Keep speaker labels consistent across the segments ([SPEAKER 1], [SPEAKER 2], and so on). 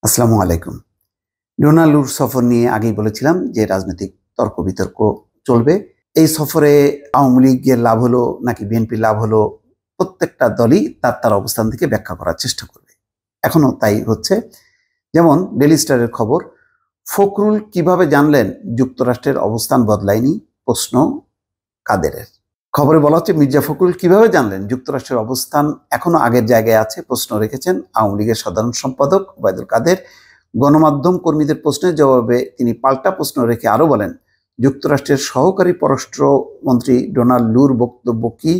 [SPEAKER 1] আসসালামু আলাইকুম। ডোনাল্ডুর সফর নিয়ে আগেই বলেছিলাম যে রাজনৈতিক তর্ক বিতর্ক চলবে। এই সফরে আওয়ামী লীগের লাভ হলো নাকি বিএনপির লাভ হলো, প্রত্যেকটা দলই তার অবস্থান থেকে ব্যাখ্যা করার চেষ্টা করবে। এখনো তাই হচ্ছে। যেমন ডেইলি স্টারের খবর, ফখরুল কিভাবে জানলেন যুক্তরাষ্ট্রের অবস্থান বদলায়নি, প্রশ্ন কাদেরের। খবরে বলা হচ্ছে মির্জা ফখরুল কিভাবে জানলেন যুক্তরাষ্ট্রের অবস্থান এখনো আগের জায়গায় আছে, প্রশ্ন রেখেছেন আওয়ামী লীগের সাধারণ সম্পাদক ওবায়দুল কাদের। গণমাধ্যম কর্মীদের প্রশ্নের জবাবে তিনি পাল্টা প্রশ্ন রেখে আরো বলেন, যুক্তরাষ্ট্রের সহকারী পররাষ্ট্রমন্ত্রী ডোনাল্ড লুর বক্তব্য কি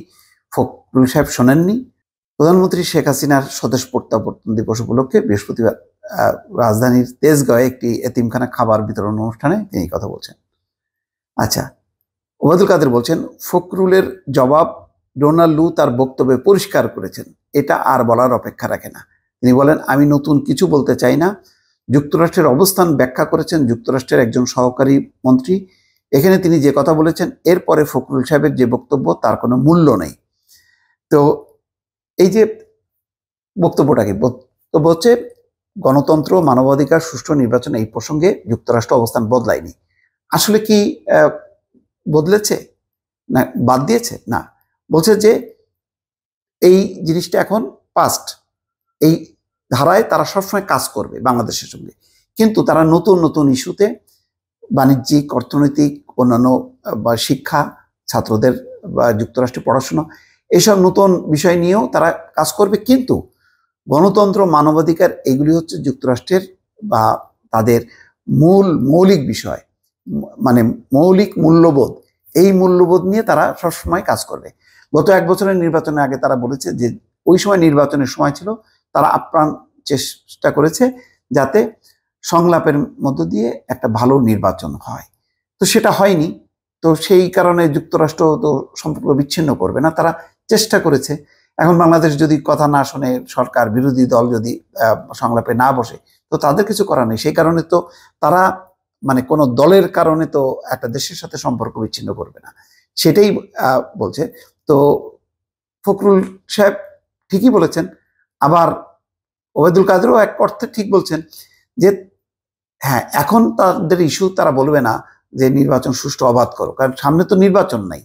[SPEAKER 1] ফখরুল সাহেব শোনেননি? প্রধানমন্ত্রী শেখ হাসিনার স্বদেশ প্রত্যাবর্তন দিবস উপলক্ষে বৃহস্পতিবার রাজধানীর তেজগাঁয়ে একটি এতিমখানা খাবার বিতরণ অনুষ্ঠানে তিনি কথা বলছেন। আচ্ছা, ওবায়দুল কাদের বলছেন, ফখরুলের জবাব ডোনাল্ড লু তার বক্তব্যে পরিষ্কার করেছেন, এটা আর বলার অপেক্ষা রাখে না। তিনি বলেন, আমি নতুন কিছু বলতে চাই না। যুক্তরাষ্ট্রের অবস্থান ব্যাখ্যা করেছেন যুক্তরাষ্ট্রের একজন সহকারী মন্ত্রী। এখানে তিনি যে কথা বলেছেন এরপরে ফখরুল সাহেবের যে বক্তব্য তার কোনো মূল্য নেই। তো এই যে বক্তব্যটা হচ্ছে গণতন্ত্র, মানবাধিকার, সুষ্ঠু নির্বাচন, এই প্রসঙ্গে যুক্তরাষ্ট্র অবস্থান বদলায়নি। আসলে কি বদলেছে না বাদ দিয়েছে? না, বলছে যে এই জিনিসটা এখন পাস্ট, এই ধারায় তারা সবসময় কাজ করবে বাংলাদেশের সঙ্গে, কিন্তু তারা নতুন নতুন ইস্যুতে, বাণিজ্যিক, অর্থনৈতিক, অন্যান্য বা শিক্ষা, ছাত্রদের বা যুক্তরাষ্ট্রে পড়াশোনা, এইসব নতুন বিষয় নিয়েও তারা কাজ করবে। কিন্তু গণতন্ত্র, মানবাধিকার, এগুলি হচ্ছে যুক্তরাষ্ট্রের বা তাদের মৌলিক বিষয়, মানে মৌলিক মূল্যবোধ। এই মূল্যবোধ নিয়ে তারা সবসময় কাজ করবে। গত এক বছরের নির্বাচনের আগে তারা বলেছে যে ওই সময় নির্বাচনের সময় ছিল, তারা আপ্রাণ চেষ্টা করেছে যাতে সংলাপের মধ্য দিয়ে একটা ভালো নির্বাচন হয়। তো সেটা হয়নি। তো সেই কারণে যুক্তরাষ্ট্র তো সম্পর্ক বিচ্ছিন্ন করবে না, তারা চেষ্টা করেছে। এখন বাংলাদেশ যদি কথা না শোনে, সরকার বিরোধী দল যদি সংলাপে না বসে, তো তাদের কিছু করার নেই। সেই কারণে তো তারা মানে কোনো দলের কারণে তো একটা দেশের সাথে সম্পর্ক বিচ্ছিন্ন করবে না, সেটাই বলছে। তো ফখরুল সাহেব ঠিকই বলেছেন, আবার ওবায়দুল কাদেরও এক অর্থে ঠিক বলছেন যে হ্যাঁ, এখন তাদের ইস্যু তারা বলবে না যে নির্বাচন সুষ্ঠু অবাধ করো, কারণ সামনে তো নির্বাচন নাই।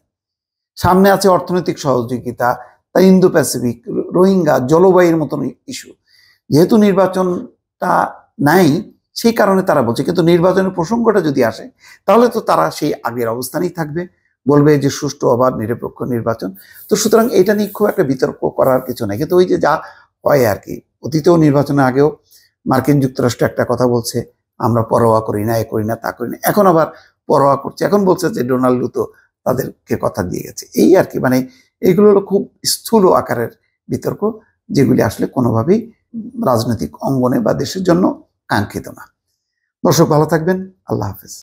[SPEAKER 1] সামনে আছে অর্থনৈতিক সহযোগিতা, তা ইন্দো প্যাসিফিক, রোহিঙ্গা, জলবায়ুর মতন ইস্যু। যেহেতু নির্বাচনটা নাই, সেই কারণে তারা বলছে। কিন্তু নির্বাচনের প্রসঙ্গটা যদি আসে, তাহলে তো তারা সেই আগের অবস্থানেই থাকবে, বলবে যে সুষ্ঠু অবাধ নিরপেক্ষ নির্বাচন। তো সুতরাং এটা নিয়ে খুব একটা বিতর্ক করার কিছু নেই। কিন্তু ওই যে যা হয় আর কি, অতীতেও নির্বাচনের আগেও মার্কিন যুক্তরাষ্ট্র একটা কথা বলছে, আমরা পরোয়া করি না, এ করি না, তা করি না। এখন আবার পরোয়া করছে, এখন বলছে যে ডোনাল্ডু তো তাদেরকে কথা দিয়ে গেছে, এই আর কি। মানে এইগুলো হলো খুব স্থূল আকারের বিতর্ক, যেগুলি আসলে কোনোভাবেই রাজনৈতিক অঙ্গনে বা দেশের জন্য কাঙ্ক্ষিত না। দর্শক ভালো থাকবেন, আল্লাহ হাফেজ।